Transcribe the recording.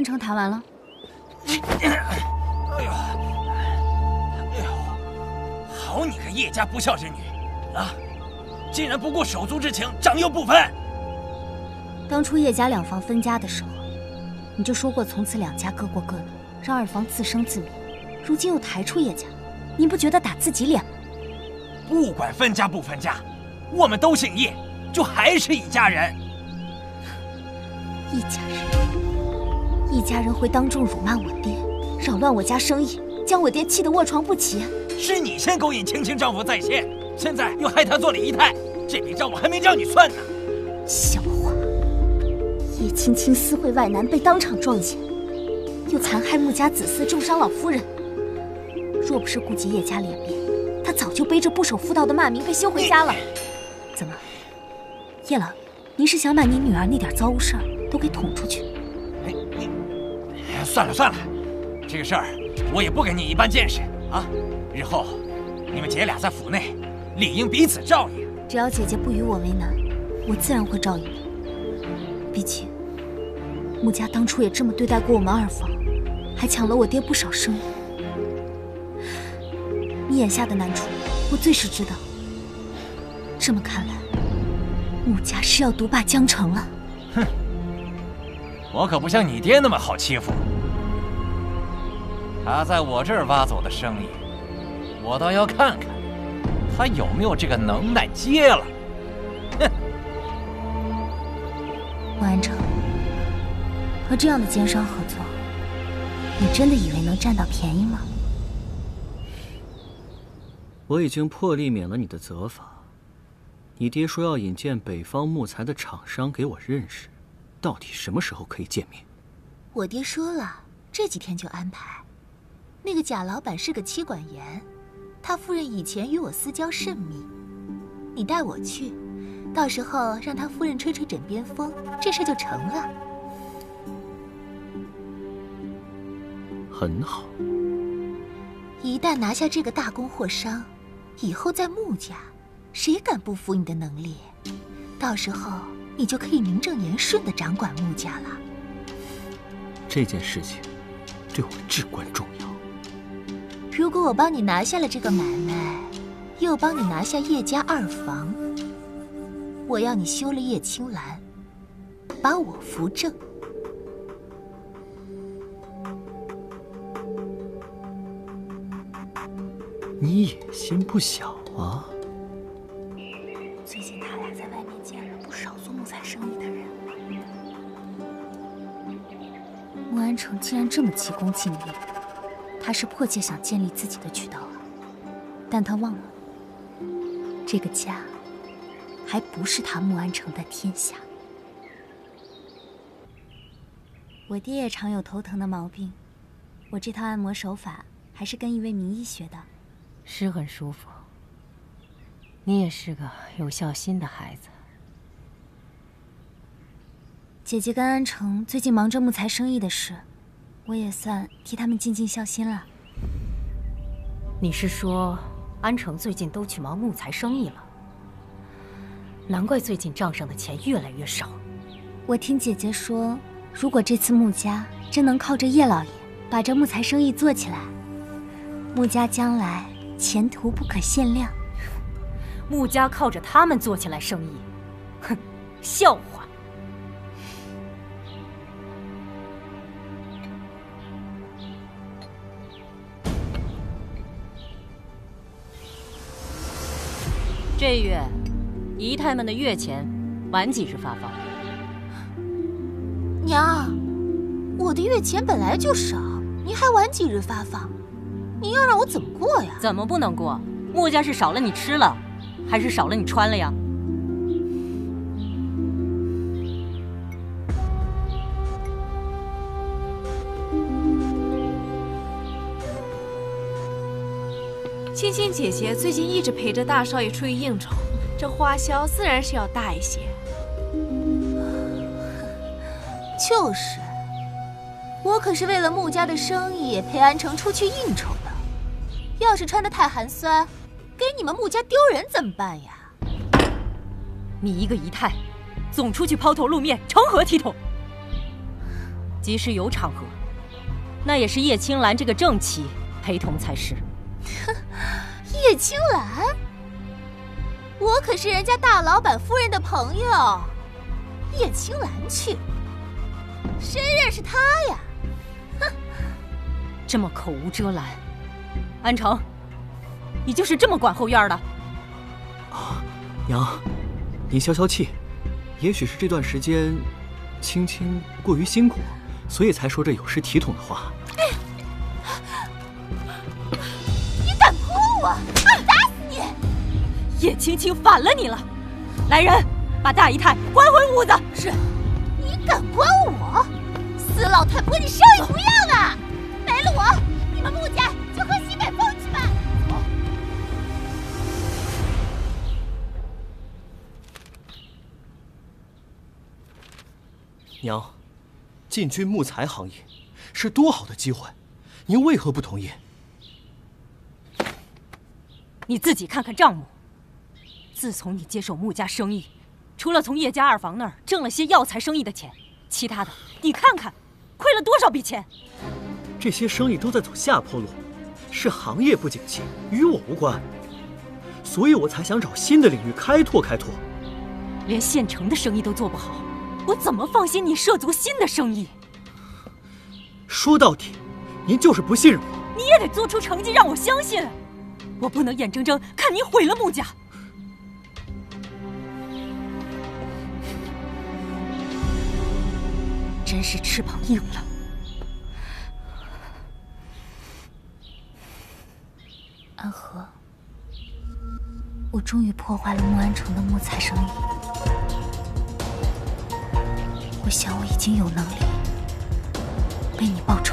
安城谈完了？哎呦，好你个叶家不孝之女啊！竟然不顾手足之情，长幼不分。当初叶家两房分家的时候，你就说过从此两家各过各的，让二房自生自灭。如今又抬出叶家，你不觉得打自己脸吗？不管分家不分家，我们都姓叶，就还是一家人。一家人，一家人会当众辱骂我爹，扰乱我家生意，将我爹气得卧床不起。是你先勾引青青丈夫在先，现在又害他做了姨太，这笔账我还没找你算呢。笑话！叶青青私会外男，被当场撞见，又残害穆家子嗣，重伤老夫人。若不是顾及叶家脸面，他早就背着不守妇道的骂名被休回家了。怎么，叶老爷，您是想把您女儿那点糟污事儿都给捅出去？算了算了，这个事儿我也不跟你一般见识啊。日后你们姐俩在府内理应彼此照应。只要姐姐不与我为难，我自然会照应你。毕竟穆家当初也这么对待过我们二房，还抢了我爹不少生意。你眼下的难处，我最是知道。这么看来，穆家是要独霸江城了。哼，我可不像你爹那么好欺负。他在我这儿挖走的生意，我倒要看看他有没有这个能耐接了。哼！穆安城，和这样的奸商合作，你真的以为能占到便宜吗？我已经破例免了你的责罚。你爹说要引荐北方木材的厂商给我认识，到底什么时候可以见面？我爹说了，这几天就安排。那个贾老板是个妻管严，他夫人以前与我私交甚密。你带我去，到时候让他夫人吹吹枕边风，这事就成了。很好。一旦拿下这个大功获伤，以后在穆家，谁敢不服你的能力？到时候你就可以名正言顺地掌管穆家了。这件事情对我至关重要。如果我帮你拿下了这个买卖，又帮你拿下叶家二房，我要你休了叶青兰，把我扶正。你野心不小啊！最近他俩在外面见了不少做木材生意的人。穆安城既然这么急功近利，他是迫切想建立自己的渠道啊。但他忘了，这个家还不是他穆安城的天下。我爹也常有头疼的毛病，我这套按摩手法还是跟一位名医学的。是很舒服。你也是个有孝心的孩子。姐姐跟安城最近忙着木材生意的事，我也算替他们尽尽孝心了。你是说安城最近都去忙木材生意了？难怪最近账上的钱越来越少。我听姐姐说，如果这次穆家真能靠着叶老爷把这木材生意做起来，穆家将来前途不可限量。穆家靠着他们做起来生意，哼，笑话！这月姨太们的月钱晚几日发放？娘，我的月钱本来就少，你还晚几日发放？你要让我怎么过呀？怎么不能过？穆家是少了你吃了，还是少了你穿了呀？青青姐姐最近一直陪着大少爷出去应酬，这花销自然是要大一些。就是，我可是为了穆家的生意陪安城出去应酬的。要是穿得太寒酸，给你们穆家丢人怎么办呀？你一个姨太，总出去抛头露面，成何体统？即使有场合，那也是叶青兰这个正妻陪同才是。哼，叶青兰，我可是人家大老板夫人的朋友，叶青兰去，谁认识她呀？哼，这么口无遮拦，安成，你就是这么管后院的？啊，娘，您消消气，也许是这段时间，青青过于辛苦，所以才说这有失体统的话。你敢泼我，打死你！叶青青反了你了，来人，把大姨太关回屋子。是，你敢关我？死老太婆，你生也不要啊！没了我，你们穆家就喝西北风去吧。娘，进军木材行业是多好的机会，您为何不同意？你自己看看账目，自从你接手穆家生意，除了从叶家二房那儿挣了些药材生意的钱，其他的你看看，亏了多少笔钱？这些生意都在走下坡路，是行业不景气，与我无关，所以我才想找新的领域开拓开拓。连现成的生意都做不好，我怎么放心你涉足新的生意？说到底，您就是不信任我。你也得做出成绩让我相信，我不能眼睁睁看你毁了穆家。真是翅膀硬了。安和，我终于破坏了穆安城的木材生意。我想我已经有能力为你报仇。